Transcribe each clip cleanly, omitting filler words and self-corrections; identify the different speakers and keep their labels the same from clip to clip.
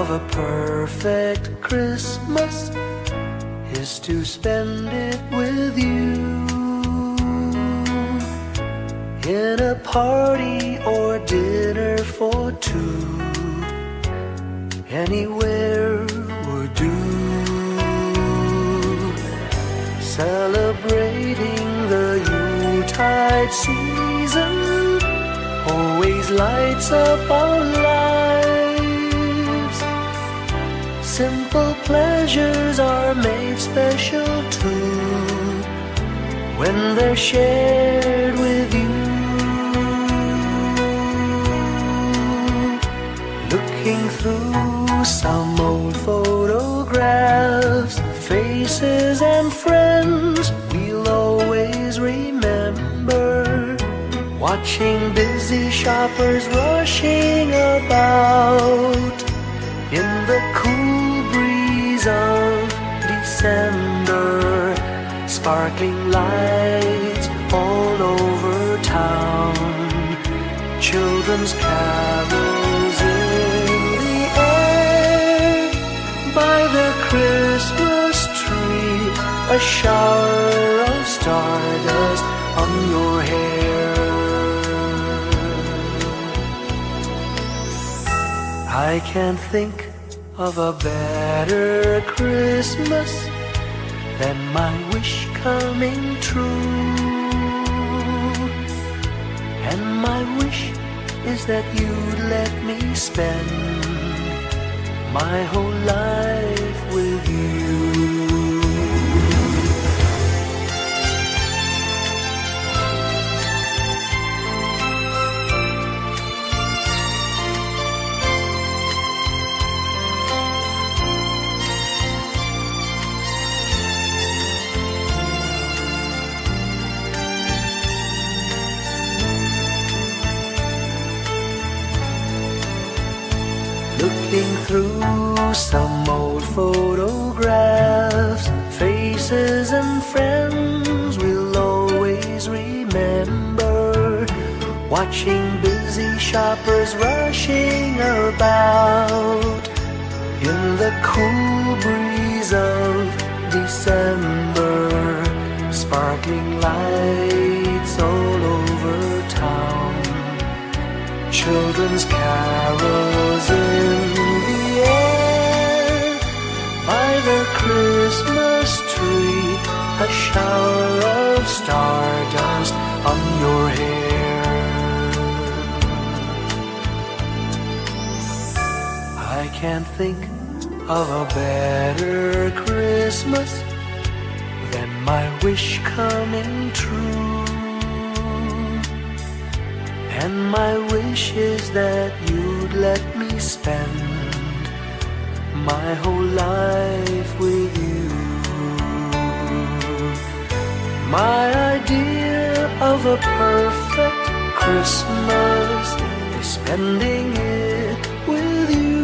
Speaker 1: of a perfect Christmas is to spend it with you, in a party or dinner for two, anywhere would do. Celebrating the Yuletide season always lights up our lives. Simple pleasures are made special too when they're shared with you. Looking through some old photographs, faces and friends we'll always remember, watching busy shoppers rushing about in the cool breeze of December, sparkling lights all over town, children's carols in the air, by the Christmas tree, a shower of stardust on your hair. I can't think of a better Christmas than my wish coming true. And my wish is that you'd let me spend my whole life with you. Looking through some old photographs, faces and friends we'll always remember, watching busy shoppers rushing about in the cool breeze of December, sparkling lights all over town, children's carols in the air, by the Christmas tree, a shower of stardust on your hair. I can't think of a better Christmas than my wish coming true. And my wish is that you'd let me spend my whole life with you. My idea of a perfect Christmas is spending it with you.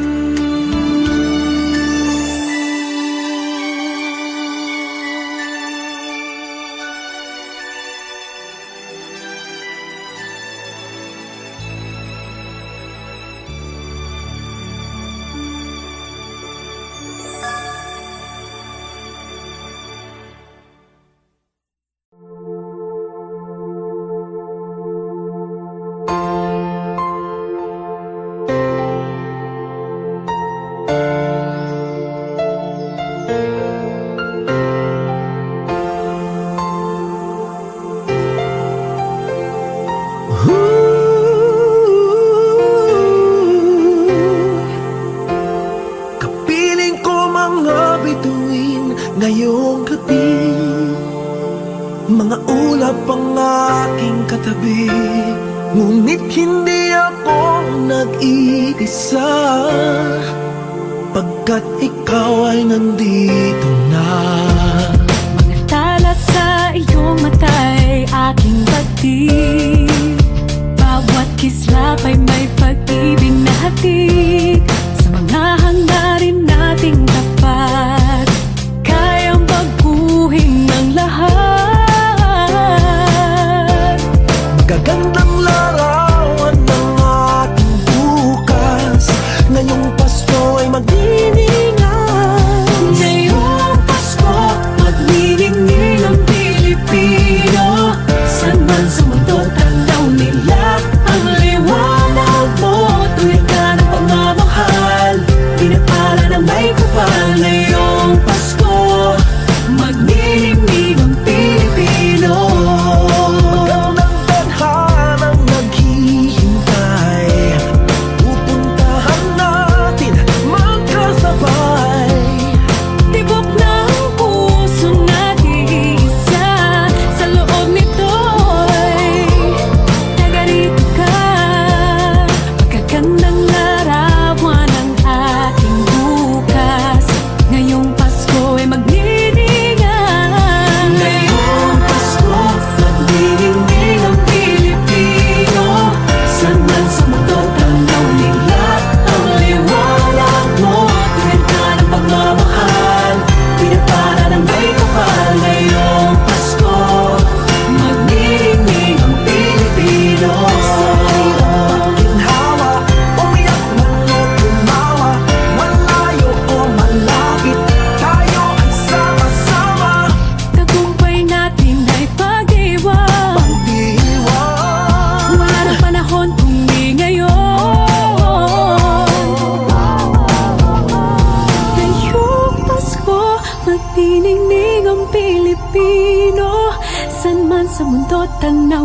Speaker 2: Ngayong gabi, mga ulap ang aking katabi, ngunit hindi ako nag-iisa, pagkat ikaw ay nandito na.
Speaker 3: Mga tala sa iyong mata'y aking pagtig, bawat kislap ay may pag-ibig na hatid, sa mga hangarin nating tapat, kayang baguhin ng lahat.
Speaker 2: Gagandang larawan ng ating bukas, ngayong Pasko ay maging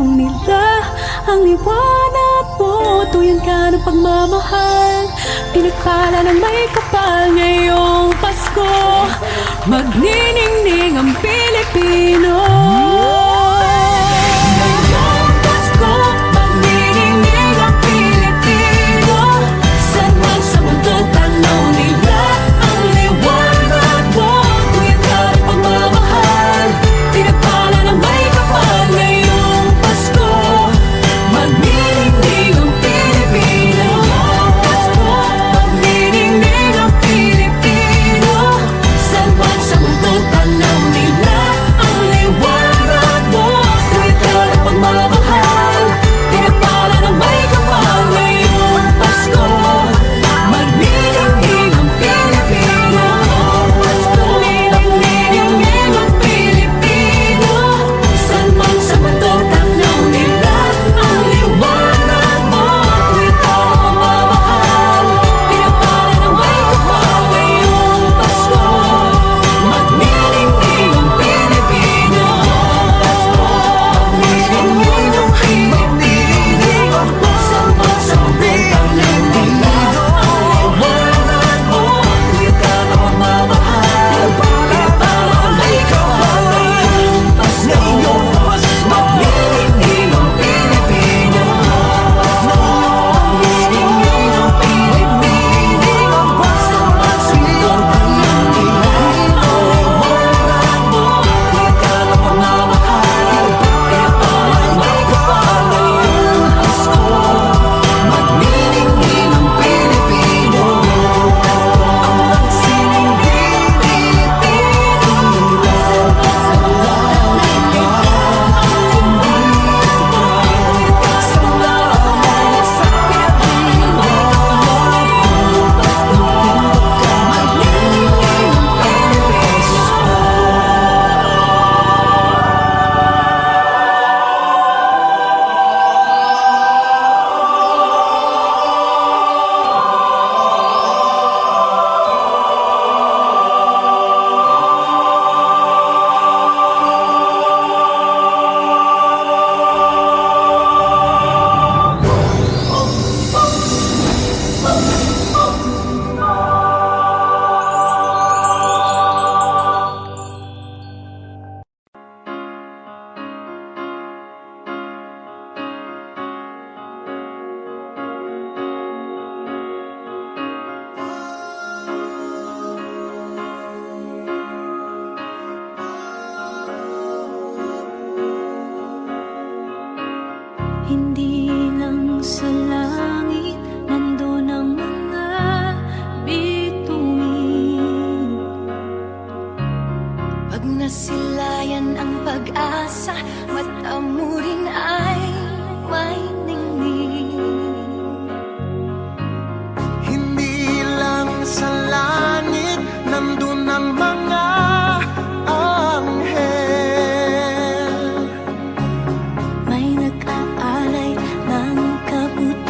Speaker 3: tanaw nila. Ang liwanag mo, tuyan ka ng pagmamahal. Pinagpala ng may kapal ngayong Pasko. Magniningning ang Pilipino. Ngayong Pasko, magniningning ang Pilipino. Saan man sa mundo tanaw nila. Ang liwanag mo, tuyan ka ng pagmamahal. Pinagpala ng may kapal ngayong Pasko. Magniningning ang Pilipino. Pasko, magniningning ang Pilipino. Saan man sa mundo tanaw nila. Ang liwanag mo, tuwid ka ng pagmamahal. Pinagpala ng may kapal ngayong Pasko. Magniningning ang Pilipino. Pasko, magniningning ang Pilipino. Saan man sa mundo tanaw nila. Ang liwanag mo, tuwid ka ng pagmamahal. Pinagpala ng may kapal ngayong Pasko. Magniningning ang Pilipino. Pasko, magniningning ang Pilipino. Saan man sa mundo tanaw nila. Ang liwanag mo, tuwid ka ng pagmamahal. Pinagpala ng may kapal ngayong Pasko. Magniningning ang Pilipino. Magniningning ang Pilipino. Saan man sa mundo tanaw nila. Ang liwanag mo, tuwid ka ng pagmamahal. Pinagpala ng may kapal ngayong Pasko. Magniningning ang Pilipino. Ang magsining Pilipino. Sa mga hindi lang sa langit nandun ang mga bituin. Pag nasilayan ang pag-asa, mata mo rin ay may ningning.
Speaker 2: Hindi lang sa langit nandun ang mga anghel.
Speaker 3: May nag-aalay ng kabuti.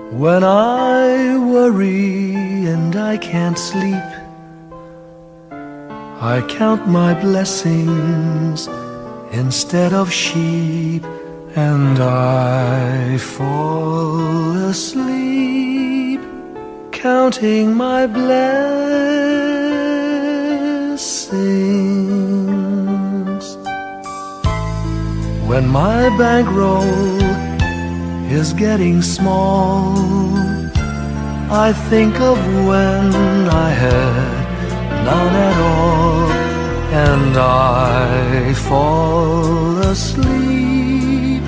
Speaker 1: When I worry and I can't sleep, I count my blessings instead of sheep, and I fall asleep counting my blessings. When my bankroll is getting small, I think of when I had none at all, and I fall asleep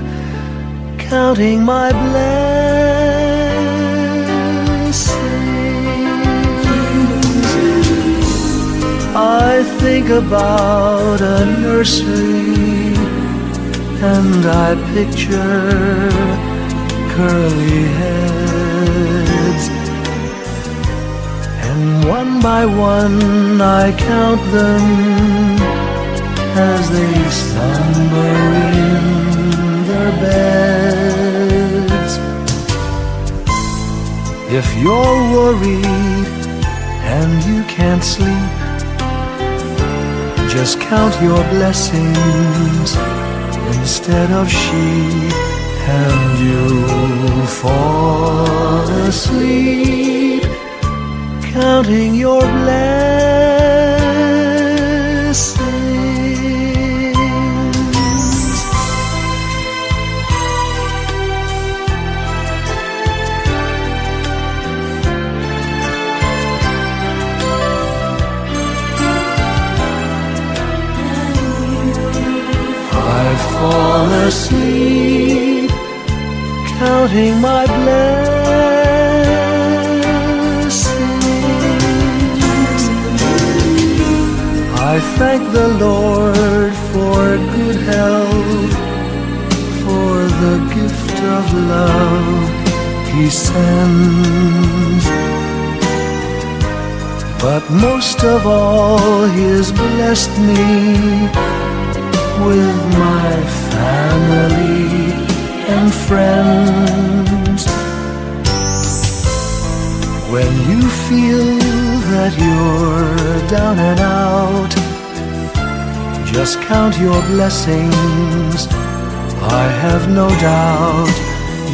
Speaker 1: counting my blessings. I think about a nursery, and I picture curly heads, and one by one I count them as they slumber in their beds. If you're worried and you can't sleep, just count your blessings instead of sheep, and you'll fall asleep counting your blessings. I fall asleep counting my blessings. I thank the Lord for good health, for the gift of love He sends, but most of all He has blessed me with my family and friends. When you feel that you're down and out, just count your blessings. I have no doubt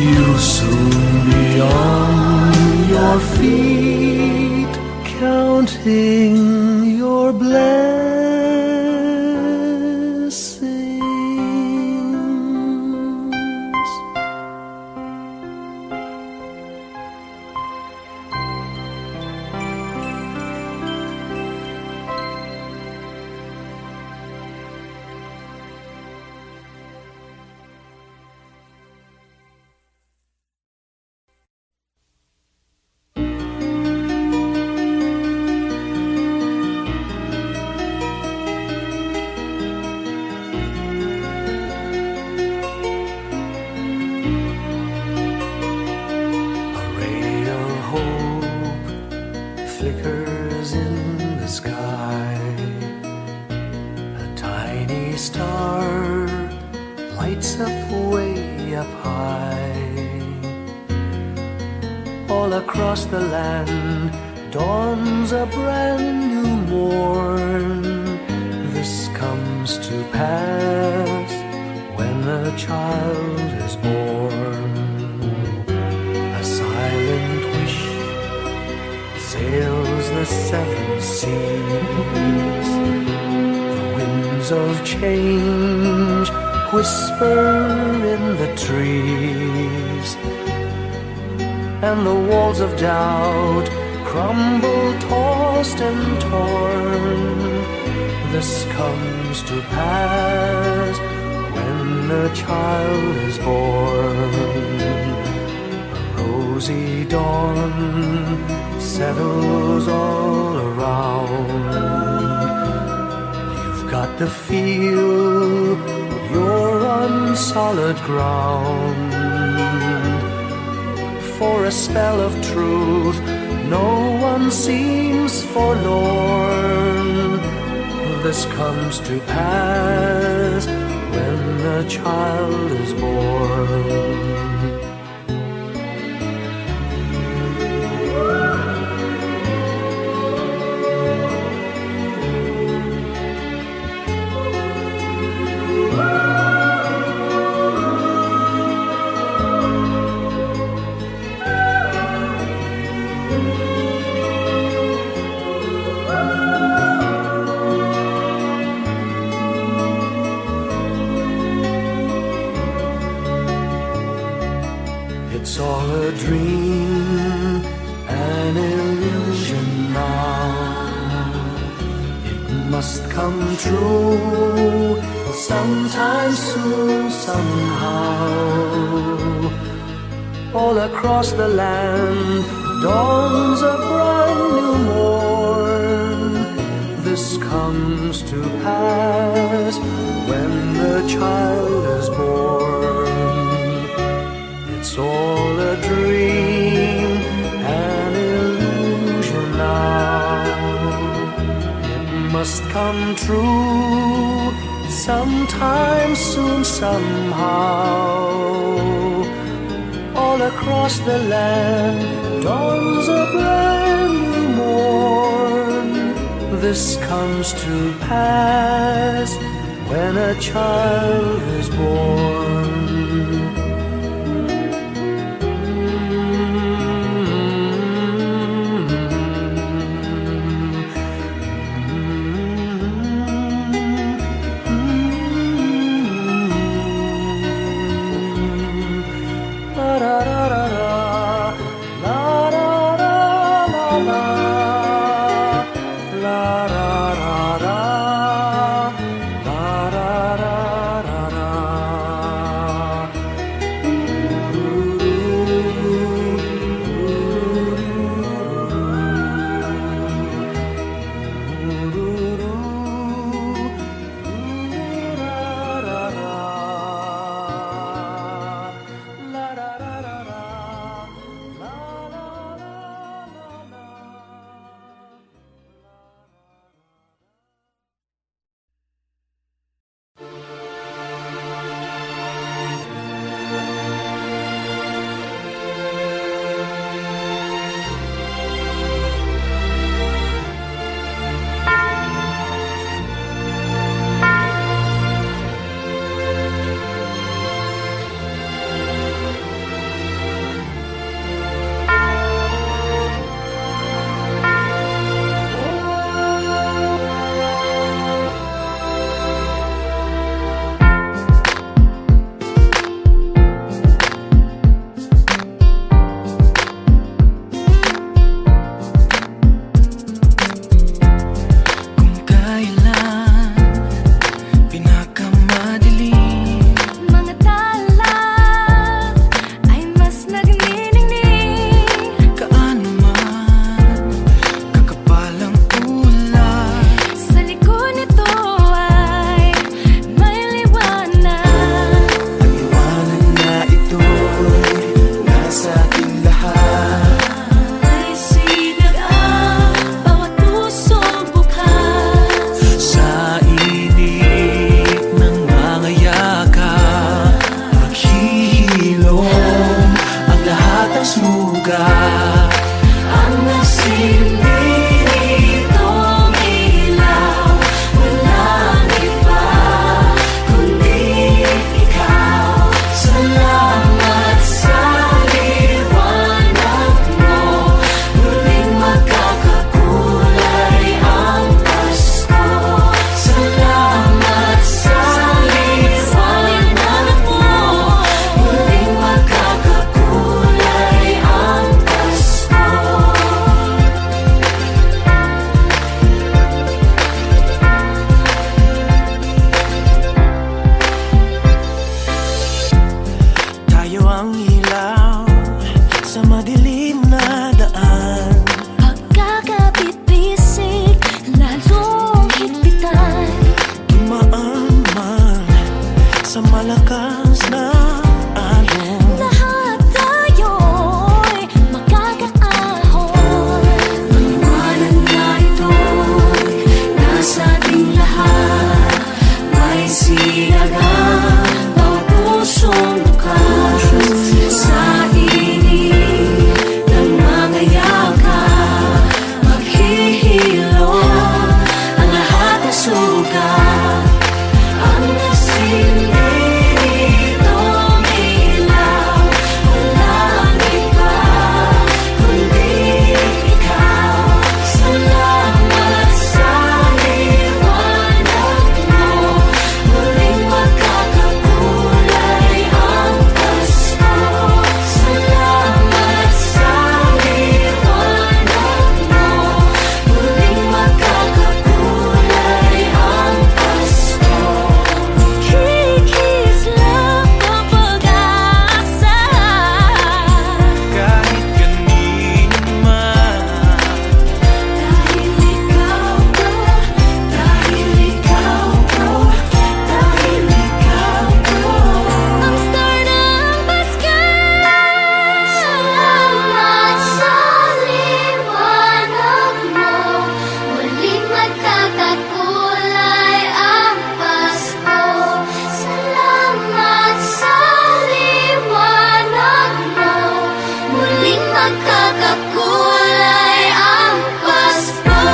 Speaker 1: you'll soon be on your feet, counting your blessings. Flickers in the sky, a tiny star lights up way up high. All across the land dawns a brand new morn. This comes to pass when a child is born. A silent wish sails the seven seas. The winds of change whisper in the trees, and the walls of doubt crumble, tossed and torn. This comes to pass when a child is born. A rosy dawn settles all around. You've got to feel you're on solid ground. For a spell of truth, no one seems forlorn. This comes to pass when a child is born. come true sometime soon, somehow. All across the land dawns a brand new morn. This comes to pass when the child is born. It's all a dream, an illusion now. It must come true sometime soon, somehow. All across the land dawns a brand new morn. This comes to pass when a child is born.
Speaker 3: Sa init ng mga magkakakulay ang Pasko.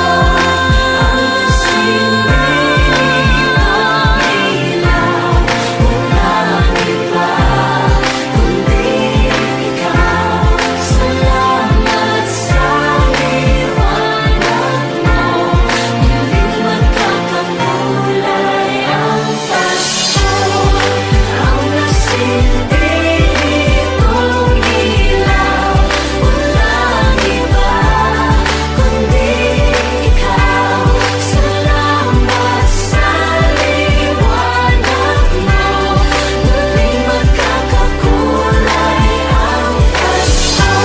Speaker 3: Ang sining ng ilaw, walang iba kundi ikaw. Salamat sa liwanag mo, muling magkakakulay ang Pasko. Ang nagsindi nitong ilaw, walang iba kundi ikaw. Salamat sa liwanag mo, muling magkakakulay ang Pasko.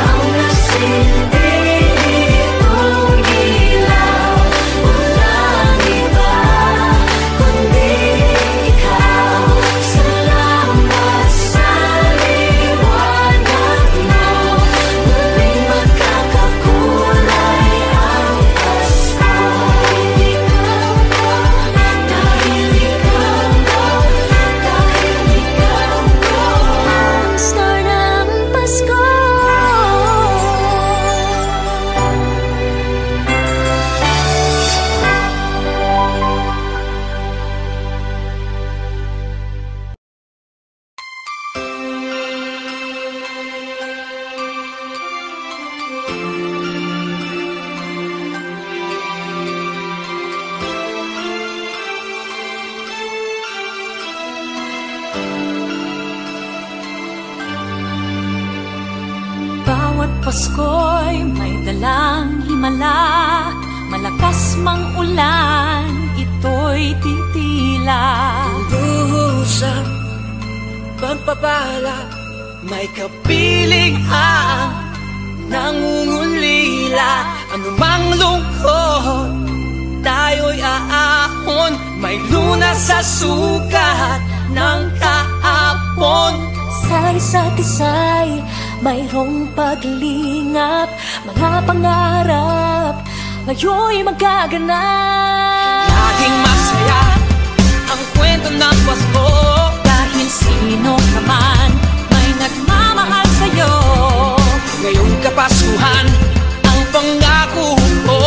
Speaker 3: Ang nagsindi nitong ilaw, walang iba kundi ikaw. Salamat sa liwanag mo, muling magkakakulay ang Pasko. Dahil ikaw mo, ang star ng Pasko. Bawat Pasko'y may dalang himala, malakas mang ulan, ito'y titila.
Speaker 1: Usap, pagpapala, may kapiling ang nangungulila. Anumang lungkot, tayo'y aahon, may lunas sa sukat ng kahapon.
Speaker 3: Sa isa't isa'y mayroong paglingap, mga pangarap ngayon'y magaganap.
Speaker 1: Laging masaya ang kwento ng Pasko,
Speaker 3: Dahil sino ka man may nagmamahal sa'yo.
Speaker 1: ngayong Kapaskuhan ang pangako ko.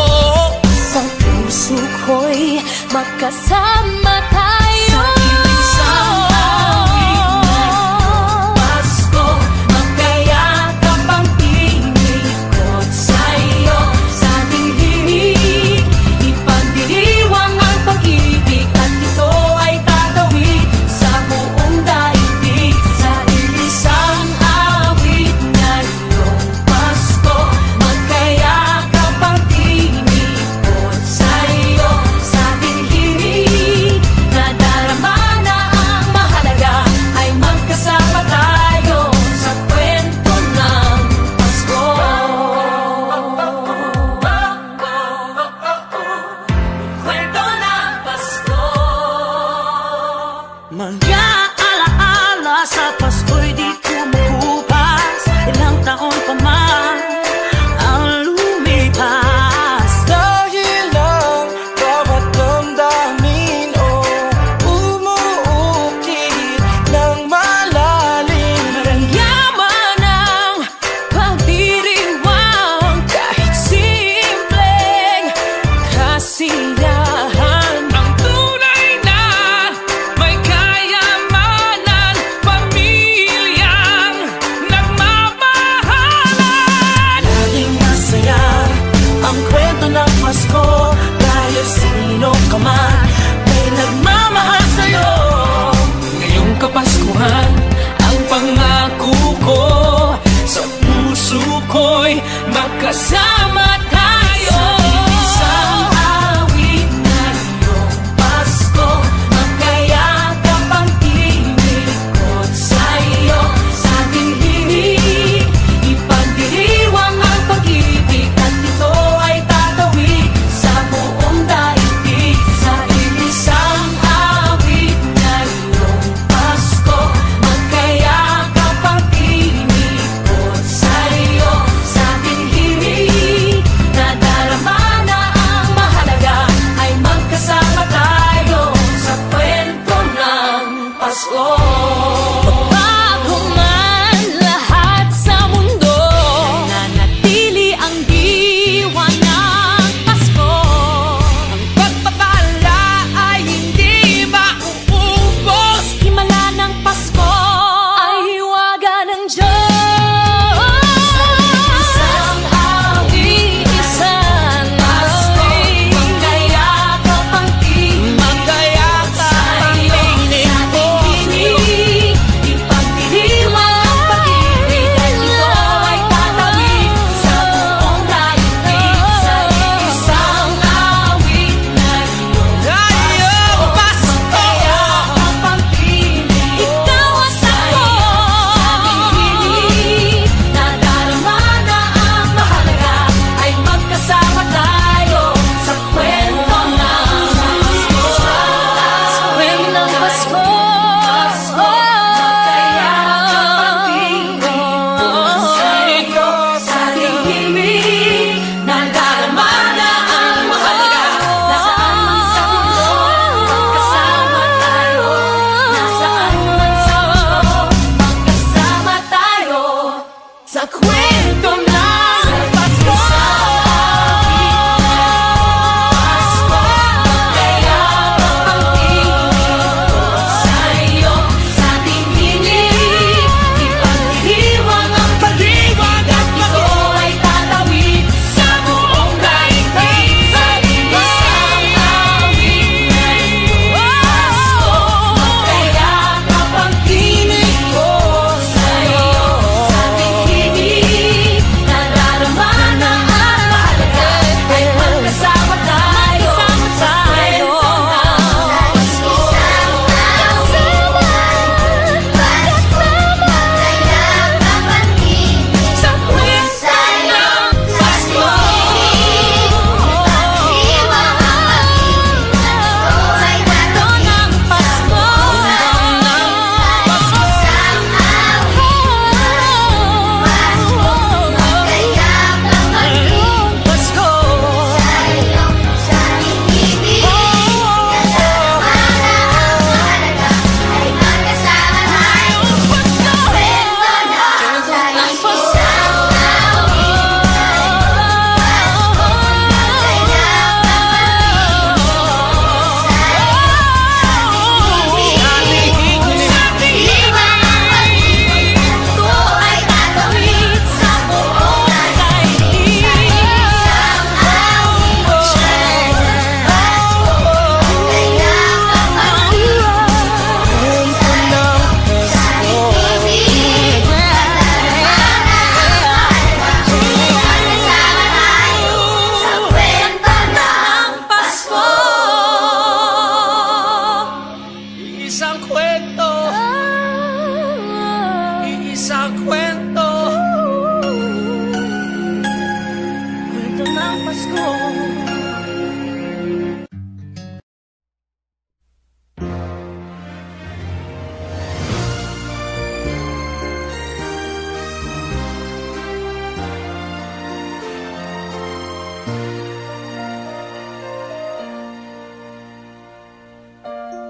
Speaker 3: Sa puso ko'y magkasama tayo.
Speaker 1: Sa iisang awit ngayong Pasko,
Speaker 3: magkayakap ang tinikot sa'yo. Sa ating himig, ipagdiriwang ang pag-ibig, at ito ay tatawid sa buong daigdig. Sa iisang awit ngayong Pasko, magkayakap ang tinikot sa'yo. Sa ating himig, nadarama na ang mahalaga, ay magkasama tayo sa kwento ng Pasko. Kwento ng Pasko.
Speaker 4: Mga alaala sa Pasko'y di kumukupas, ilang taon pa man ang lumipas.
Speaker 2: Dahil ang bawat damdamin o umuukit ng malalim.
Speaker 3: Yaman ang pagdiriwang, kahit simpleng kasiyahan.
Speaker 1: ang tunay na may kayamanan, pamilyang nagmamahalan.
Speaker 4: Laging masaya ang kwento ng Pasko, dahil sino ka man may nagmamahal sa'yo.
Speaker 1: Ngayong Kapaskuhan ang pangako ko, sa puso ko'y magkasama tayo.
Speaker 3: Isang awit ngayong Pasko, magkayakap ang tinikot sa'yo. Sa ating himig, ipagdiriwang ang pag-ibig, at ito ay tatawid sa buong daigdig. Sa isang awit ngayong Pasko, magkayakap ang tinikot sa'yo. Sa ating himig,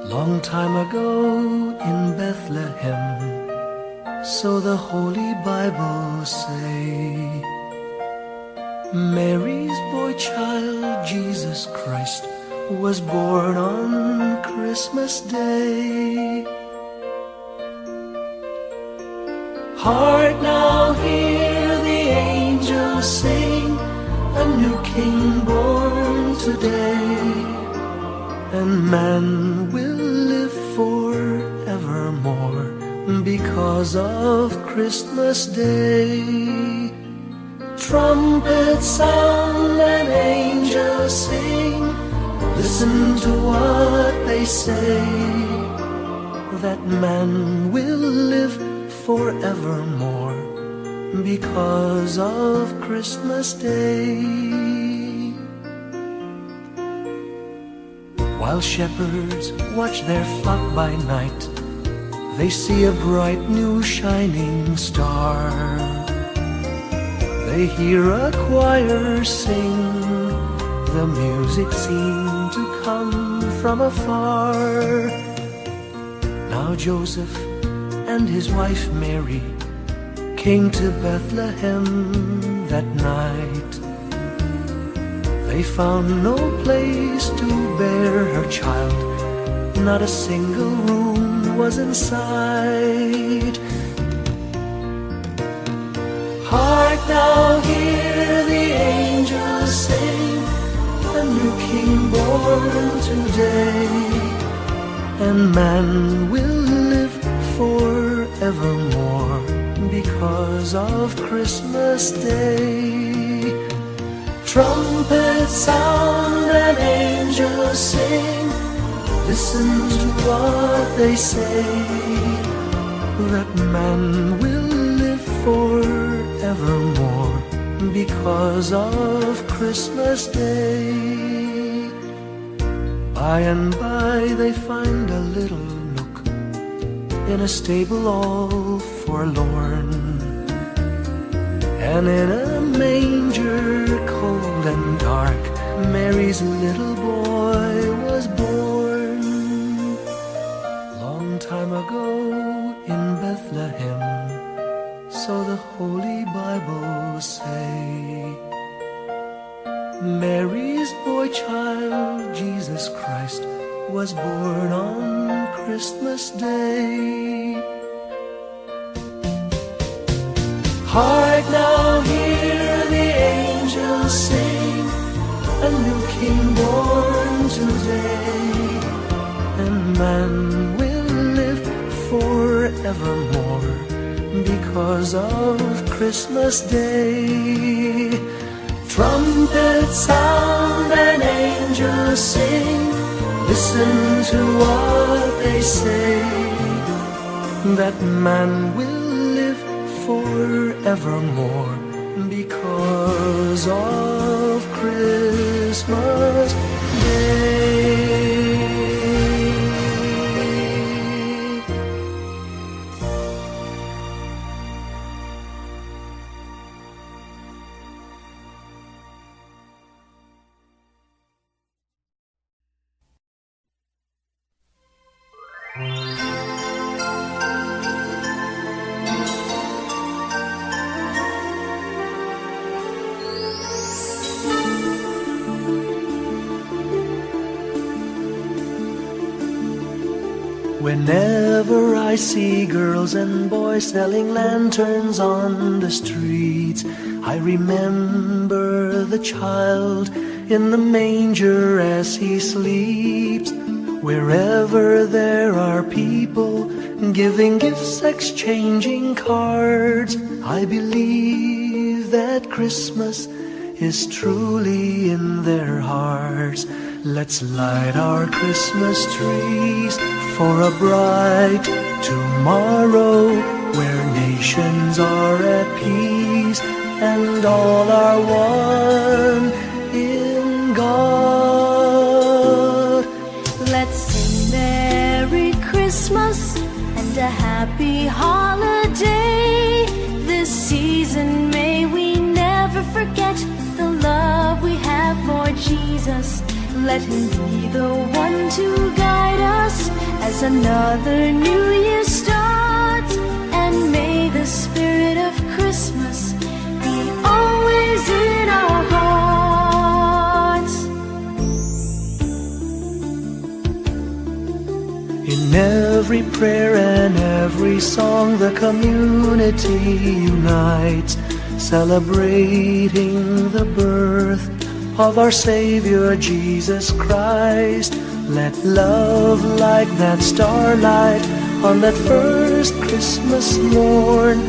Speaker 1: Long time ago in Bethlehem, so the Holy Bible say, Mary's boy child, Jesus Christ, was born on Christmas Day. Hark now, hear the angels sing, a new King born today, and man will live forevermore because of Christmas Day. Trumpets sound and angels sing, listen to what they say, that man will live forevermore because of Christmas Day. While shepherds watch their flock by night, they see a bright new shining star. They hear a choir sing, the music seemed to come from afar. Now Joseph and his wife Mary came to Bethlehem that night. They found no place to bear her child, not a single room was in sight. Hark now, hear the angels sing, a new King born today, and man will live forevermore because of Christmas Day. Trumpets sound and angels sing, listen to what they say, that man will live forevermore because of Christmas Day. By and by they find a little nook in a stable all forlorn, and in a manger cold and dark, Mary's little boy was born. Long time ago in Bethlehem, so the Holy Bible say. Mary's boy child, Jesus Christ, was born on Christmas Day. Hark now, hear the angels sing, a new King born today, and man will live forevermore because of Christmas Day. Trumpets sound and angels sing, listen to what they say, that man will live forevermore because of Christmas Day. Whenever I see girls and boys selling lanterns on the streets, I remember the child in the manger as he sleeps. Wherever there are people giving gifts, exchanging cards, I believe that Christmas is truly in their hearts. Let's light our Christmas trees for a bright tomorrow, where nations are at peace and all are one in God.
Speaker 3: Let's sing Merry Christmas and a happy holiday. This season may we never forget the love we have for Jesus. Let him be the one to guide us as another new year starts. And may the spirit of Christmas be always in our hearts.
Speaker 1: In every prayer and every song, the community unites, celebrating the birth of our Savior Jesus Christ. Let love like that starlight on that first Christmas morn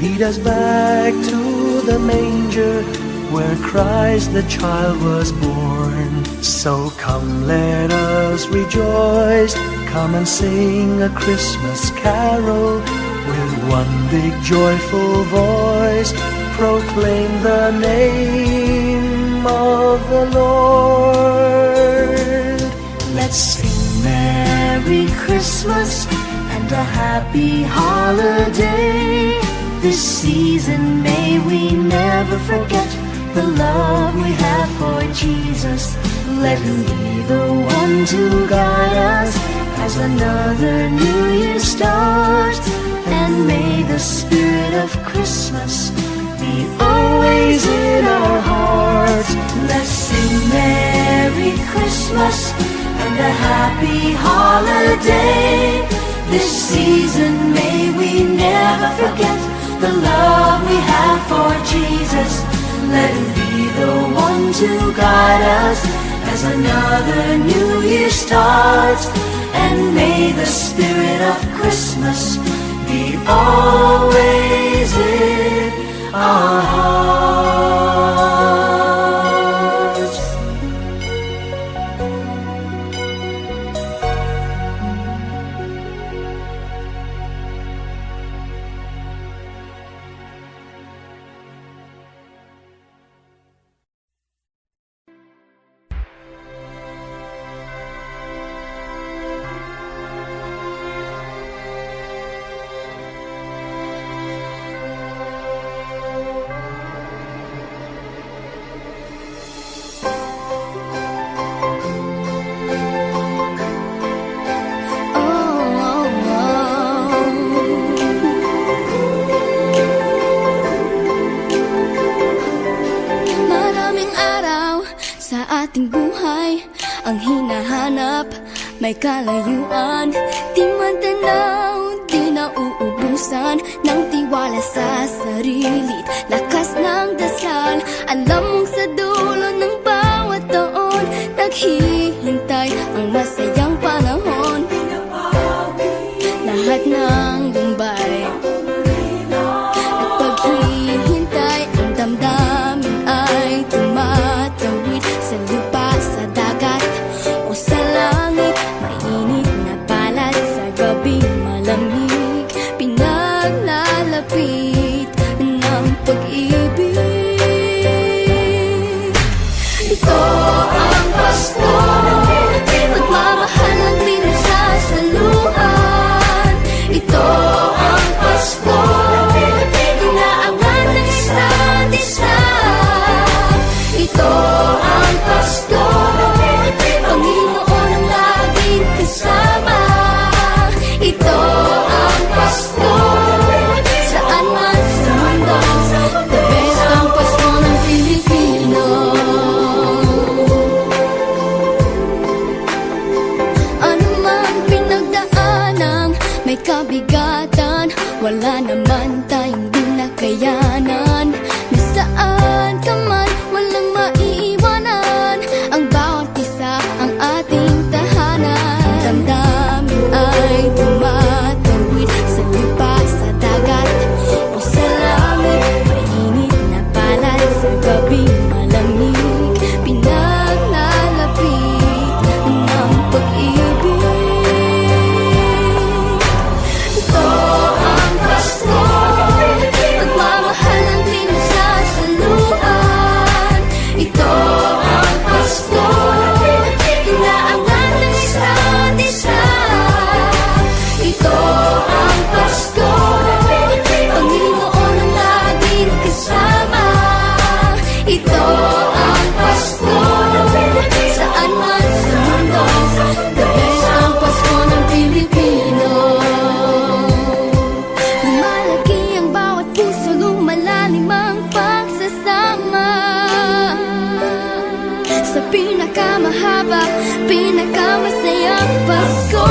Speaker 1: lead us back to the manger where Christ the child was born. So come, let us rejoice, come and sing a Christmas carol with one big joyful voice, proclaim the name of the Lord.
Speaker 3: Let's sing Merry Christmas and a happy holiday. This season may we never forget the love we have for Jesus. Let him be the one to guide us as another new year starts. And may the spirit of Christmas be always in our hearts. Let's sing Merry Christmas and a happy holiday. This season may we never forget the love we have for Jesus. Let him be the one to guide us as another new year starts. And may the spirit of Christmas be always in our hearts. sa ating buhay ang hinahanap, may kalayuan, di matanaw, di nauubusan ng tiwala sa sarili't lakas ng dasal. Alam mong sa dulo ng bawat taon naghihintay ang masayang panahon. Lahat ng lumbay at paghihintay, ang damdamin ay tumatawid sa lupa, sa dagat o sa langit. Mainit na palad sa gabing malamig, pinaglalapit ng pag-ibig. Ito ang Pasko, pagmamahal ng pinagsasaluhan. Ito ang Pasko, inaangan ng isa't isa. Ito ang Pasko, Panginoon ang laging kasama. Ito ang Pasko, saan man sa mundo, the best ang Pasko ng Pilipino. Ano man pinagdaanang may kabigatan, wala naman tayong di nakayanan. Nasaan ka man, walang maiiwanan, ang bawat isa ang ating tahanan. Damdamin ay tumatawid sa lupa, sa dagat o sa langit. Mainit na palad sa gabing malamig, pinaglalapit ng pag-ibig. Ito ang Pasko, pagmamahal ng pinagsasaluhan. Ito ang Pasko, inaangan ng isa't isa. Ito ang Pasko, Panginoon ang laging kasama. Ito ang Pasko, saan man sa mundo, the best ang Pasko ng Pilipino. Lumalaki ang bawat puso, lumalalim ang pagsasama sa pinakamahaba, pinakamasayang Pasko.